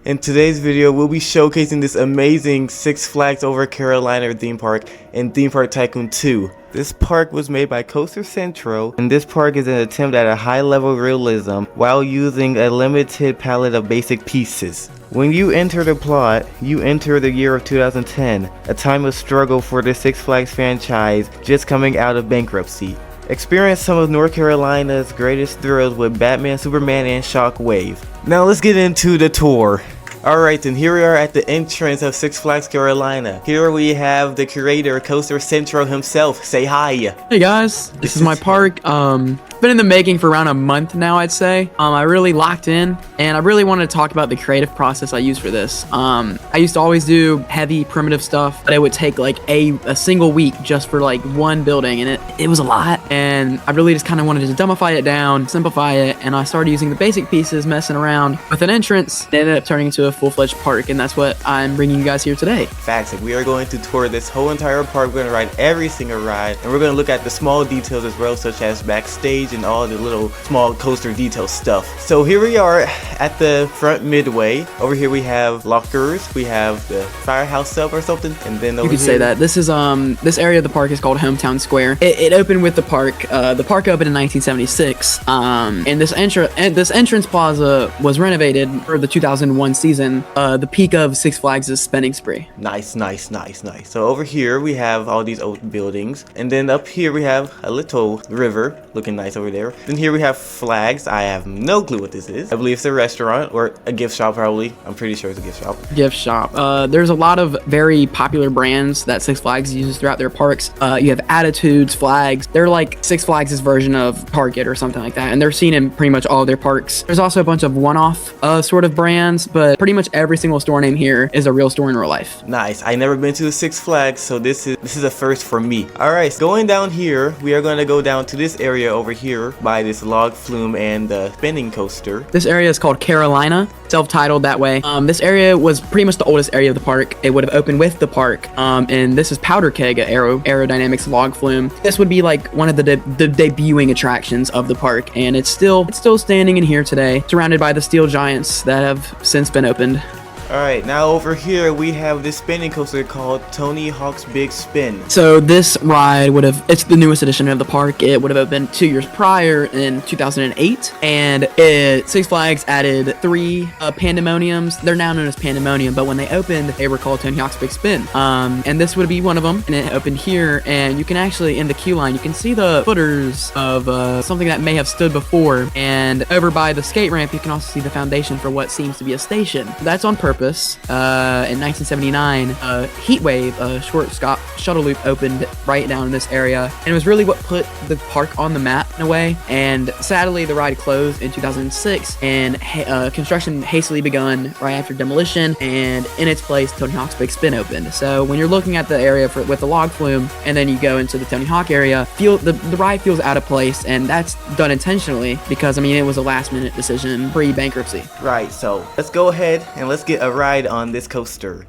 In today's video, we'll be showcasing this amazing Six Flags Over Carolina theme park in Theme Park Tycoon 2. This park was made by coastercentral, and this park is an attempt at a high-level realism while using a limited palette of basic pieces. When you enter the plot, you enter the year of 2010, a time of struggle for the Six Flags franchise just coming out of bankruptcy. Experience some of North Carolina's greatest thrills with Batman, Superman, and Shockwave. Now let's get into the tour. Alright, then here we are at the entrance of Six Flags Carolina. Here we have the curator, coastercentral himself. Say hi. Hey guys, this is my park. Been in the making for around a month now, I'd say. I really locked in, and I really wanted to talk about the creative process I use for this. I used to always do heavy primitive stuff, but it would take like a single week just for like one building, and it was a lot. And I really just kind of wanted to dumbify it down, simplify it, and I started using the basic pieces, messing around with an entrance. It ended up turning into a full-fledged park, and that's what I'm bringing you guys here today. Facts. We are going to tour this whole entire park. We're going to ride every single ride, and we're going to look at the small details as well, such as backstage and all the little small coaster detail stuff. So here we are at the front midway. Over here we have lockers, we have the firehouse up or something, and then over you could here, say that this is this area of the park is called Hometown Square. It opened with the park. The park opened in 1976, and this entrance plaza was renovated for the 2001 season. The peak of Six Flags' spending spree. Nice. So over here we have all these old buildings, and then up here we have a little river looking nice over there. Then here we have flags. I have no clue what this is. I believe it's a restaurant or a gift shop, probably. I'm pretty sure it's a gift shop. Gift shop. There's a lot of very popular brands that Six Flags uses throughout their parks. You have Attitudes, Flags. They're like Six Flags' version of Target or something like that, and they're seen in pretty much all of their parks. There's also a bunch of one-off sort of brands, but pretty much every single store name here is a real store in real life. Nice. I never been to Six Flags, so this is a first for me. All right, so going down here, we are going to go down to this area over here by this log flume and the spinning coaster. This area is called Carolina, self-titled that way. This area was pretty much the oldest area of the park. It would have opened with the park, and this is Powder Keg, aerodynamics log flume. This would be like one of the debuting attractions of the park, and it's still standing in here today, surrounded by the steel giants that have since been opened. Alright, now over here we have this spinning coaster called Tony Hawk's Big Spin. So this ride it's the newest edition of the park. It would have opened 2 years prior in 2008, and Six Flags added 3 Pandemoniums. They're now known as Pandemonium, but when they opened, they were called Tony Hawk's Big Spin. And this would be one of them, and it opened here, and you can actually, in the queue line, you can see the footers of something that may have stood before, and over by the skate ramp, you can also see the foundation for what seems to be a station. That's on purpose. In 1979, Heatwave, a short shuttle loop, opened right down in this area, and it was really what put the park on the map in a way. And sadly, the ride closed in 2006, and construction hastily begun right after demolition, and in its place, Tony Hawk's Big Spin opened. So when you're looking at the area with the log flume, and then you go into the Tony Hawk area, the ride feels out of place, and that's done intentionally because, I mean, it was a last-minute decision pre-bankruptcy. Right, so let's go ahead and let's get a ride on this coaster.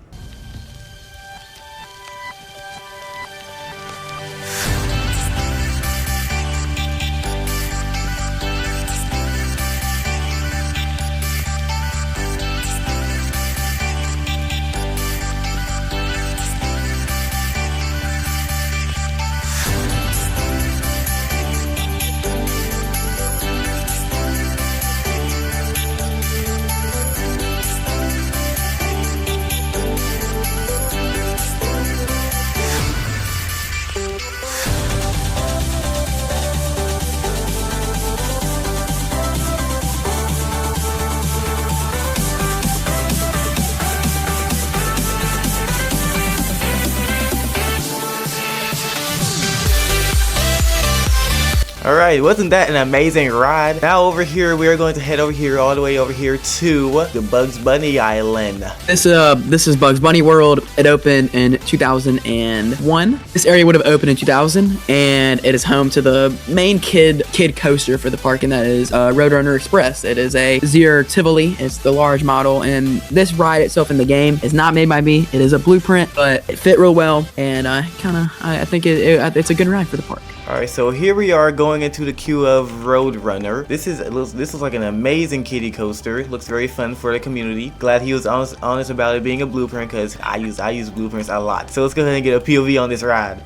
Alright, wasn't that an amazing ride? Now over here, we are going to head over here, all the way over here to the Bugs Bunny Island. This is Bugs Bunny World. It opened in 2001. This area would have opened in 2000, and it is home to the main kid coaster for the park, and that is Roadrunner Express. It is a Zero Tivoli. It's the large model, and this ride itself in the game is not made by me. It is a blueprint, but it fit real well, and I think it's a good ride for the park. Alright, so here we are going into the queue of Roadrunner. This is like an amazing kiddie coaster. Looks very fun for the community. Glad he was honest about it being a blueprint, because I use blueprints a lot. So let's go ahead and get a POV on this ride.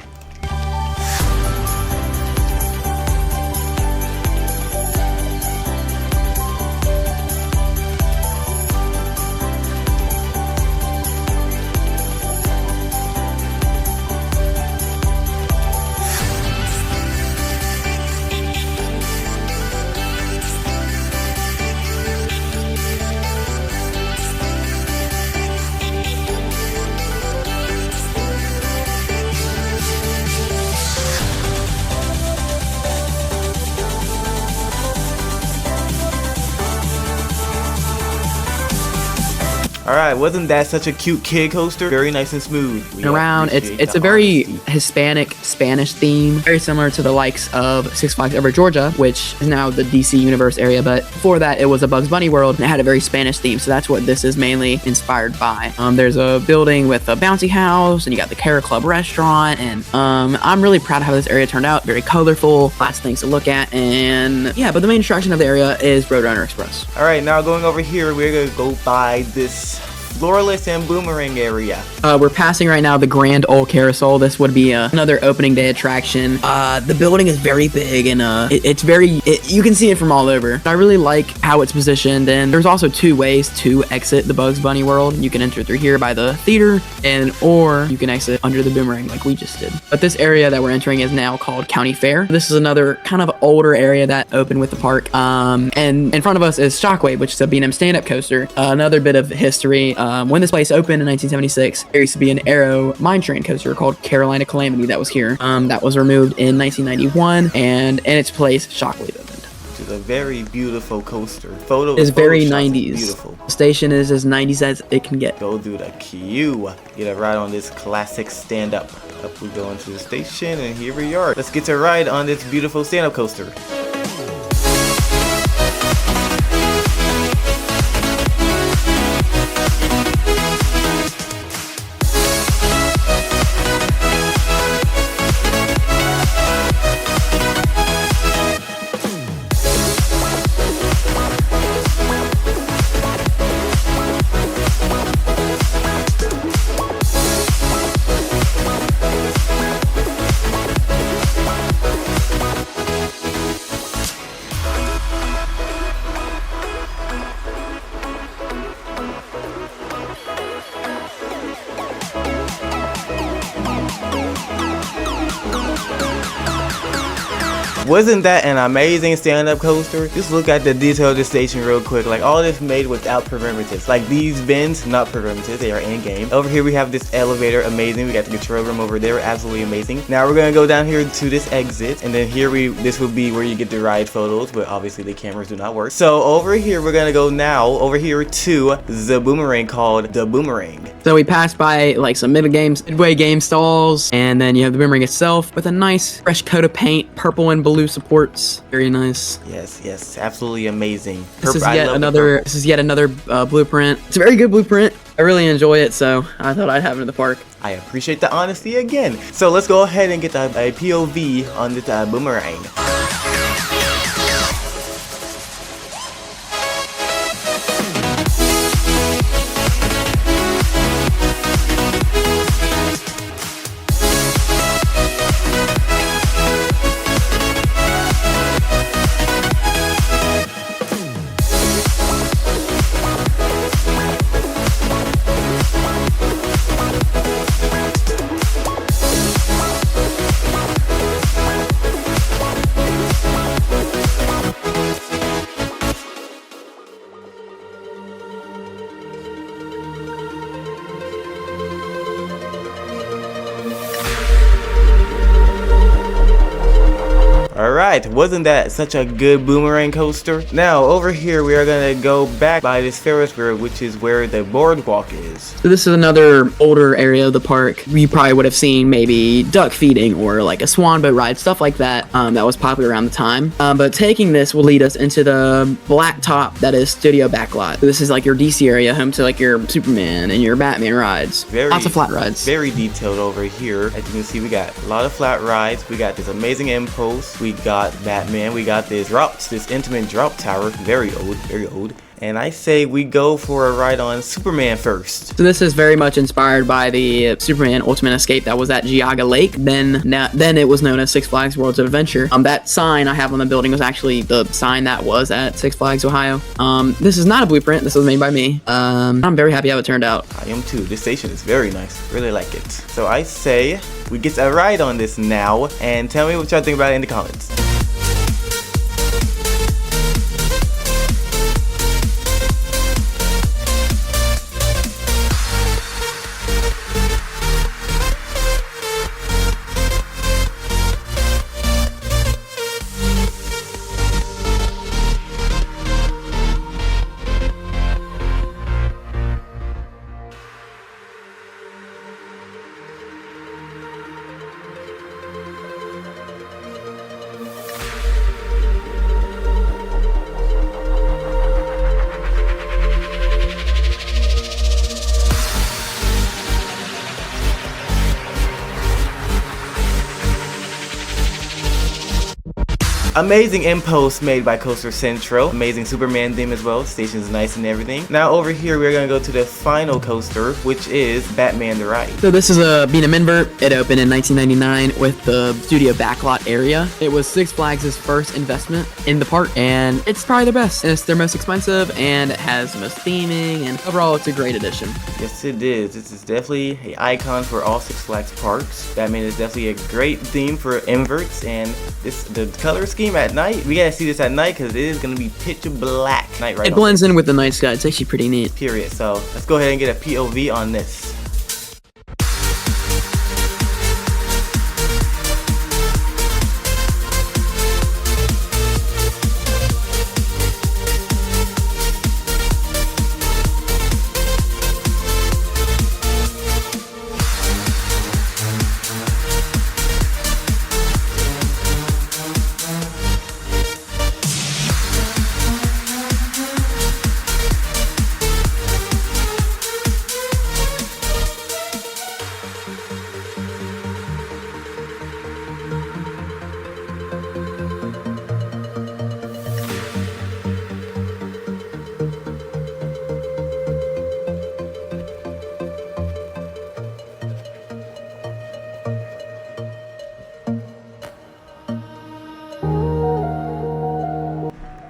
Alright, wasn't that such a cute kid coaster? Very nice and smooth. It's a very Hispanic Spanish theme, very similar to the likes of Six Flags Over Georgia, which is now the DC Universe area, but before that it was a Bugs Bunny World and it had a very Spanish theme, so that's what this is mainly inspired by. There's a building with a bouncy house, and you got the Carrot Club restaurant, and I'm really proud of how this area turned out. Very colorful, lots of things to look at, and yeah, but the main attraction of the area is Roadrunner Express. Alright, now going over here, we're gonna go by this Floralist and Boomerang area. We're passing right now the Grand Ole Carousel. This would be another opening day attraction. The building is very big, and you can see it from all over. I really like how it's positioned, and there's also two ways to exit the Bugs Bunny World. You can enter through here by the theater, or you can exit under the Boomerang like we just did. But this area that we're entering is now called County Fair. This is another kind of older area that opened with the park. And in front of us is Shockwave, which is a B&M stand-up coaster. Another bit of history. When this place opened in 1976, there used to be an Aero mine train coaster called Carolina Calamity that was here. That was removed in 1991, and in its place, Shockwave opened. Which is a very beautiful coaster. It's very 90s. Beautiful. The station is as 90s as it can get. Go through the queue. Get a ride on this classic stand-up. Up we go into the station, and here we are. Let's get to ride on this beautiful stand-up coaster. Wasn't that an amazing stand-up coaster? Just look at the detail of the station real quick. Like, all this made without perimeters. Like, these bins, not perimeters, they are in-game. Over here we have this elevator, amazing. We got the control room over there, absolutely amazing. Now we're gonna go down here to this exit, and then here this will be where you get the ride photos, but obviously the cameras do not work. So over here we're gonna go now over here to the Boomerang called the Boomerang. So we passed by like some midway game stalls, and then you have the Boomerang itself with a nice fresh coat of paint, purple and blue supports. Very nice. Yes, absolutely amazing. This is yet another blueprint. It's a very good blueprint. I really enjoy it, so I thought I'd have it in the park. I appreciate the honesty again. So let's go ahead and get a POV on this Boomerang. Alright, wasn't that such a good Boomerang coaster? Now, over here we are gonna go back by this Ferris wheel, which is where the boardwalk is. So this is another older area of the park. You probably would have seen maybe duck feeding or like a swan boat ride, stuff like that, that was popular around the time. But taking this will lead us into the black top that is Studio Backlot. So this is like your DC area, home to like your Superman and your Batman rides. Lots of flat rides. Very detailed over here. As you can see, we got a lot of flat rides. We got this amazing impulse. We got Batman. We got this intimate drop tower. Very old, very old. And I say we go for a ride on Superman first. So this is very much inspired by the Superman Ultimate Escape that was at Geauga Lake. Then it was known as Six Flags Worlds of Adventure. That sign I have on the building was actually the sign that was at Six Flags, Ohio. This is not a blueprint. This was made by me. I'm very happy how it turned out. I am too. This station is very nice. Really like it. So I say we get a ride on this now. And tell me what y'all think about it in the comments. Amazing impulse made by Coaster Central. Amazing Superman theme as well. Station's nice and everything. Now over here we're gonna go to the final coaster, which is Batman the Ride. So this is a B&M invert. It opened in 1999 with the Studio Backlot area. It was Six Flags' first investment in the park, and it's probably the best. It's their most expensive, and it has the most theming, and overall it's a great addition. Yes, it is. This is definitely an icon for all Six Flags parks. Batman is definitely a great theme for inverts, and the color scheme at night, we gotta see this at night because it is gonna be pitch black night right. It blends in with the night sky. It's actually pretty neat. Period. So let's go ahead and get a POV on this.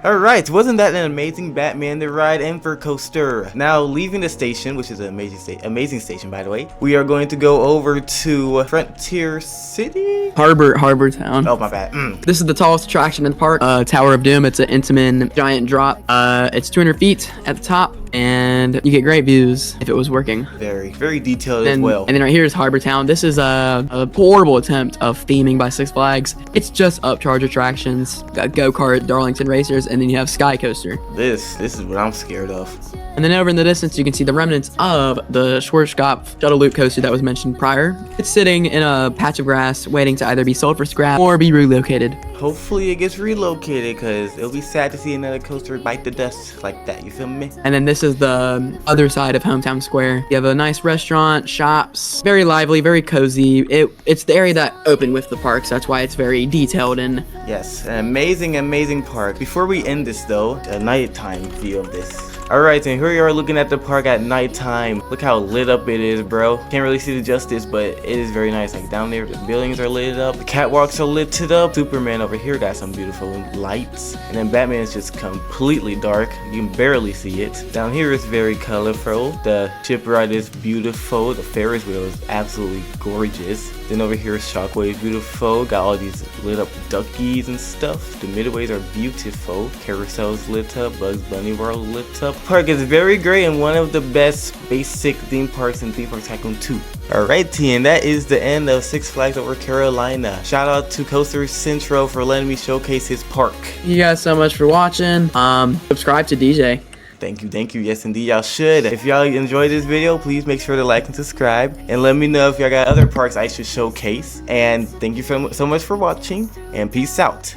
Alright, wasn't that an amazing Batman the Ride Inver coaster? Now, leaving the station, which is an amazing station by the way, we are going to go over to Frontier City? Harbor Town. Oh, my bad. This is the tallest attraction in the park, Tower of Doom. It's an Intamin giant drop. It's 200 feet at the top, and you get great views if it was working. Very detailed as well. And then right here is Harbor Town. This is a horrible attempt of theming by Six Flags. It's just upcharge attractions, got go-kart, Darlington racers, and then you have Sky Coaster. This is what I'm scared of. And then over in the distance, you can see the remnants of the Schwarzkopf shuttle loop coaster that was mentioned prior. It's sitting in a patch of grass, waiting to either be sold for scrap or be relocated. Hopefully it gets relocated, because it'll be sad to see another coaster bite the dust like that, you feel me? And then this is the other side of Hometown Square. You have a nice restaurant, shops, very lively, very cozy. It's the area that opened with the park, so that's why it's very detailed. And yes, an amazing park. Before we end this though, a nighttime view of this. Alright, and here we are looking at the park at nighttime. Look how lit up it is, bro. Can't really see the justice, but it is very nice. Like down there, the buildings are lit up. The catwalks are lit up. Superman over here got some beautiful lights. And then Batman is just completely dark. You can barely see it. Down here is very colorful. The ship ride is beautiful. The Ferris wheel is absolutely gorgeous. Then over here is Shockwave, beautiful. Got all these lit up duckies and stuff. The midways are beautiful. Carousels lit up. Bugs Bunny World lit up. park is very great and one of the best basic theme parks in Theme Park Tycoon 2. Alrighty, and that is the end of Six Flags Over Carolina. Shout out to Coaster Central for letting me showcase his park. Thank you guys so much for watching. Subscribe to DJ. Thank you, yes indeed, y'all should. If y'all enjoyed this video, please make sure to like and subscribe, and let me know if y'all got other parks I should showcase. And thank you so much for watching, and peace out.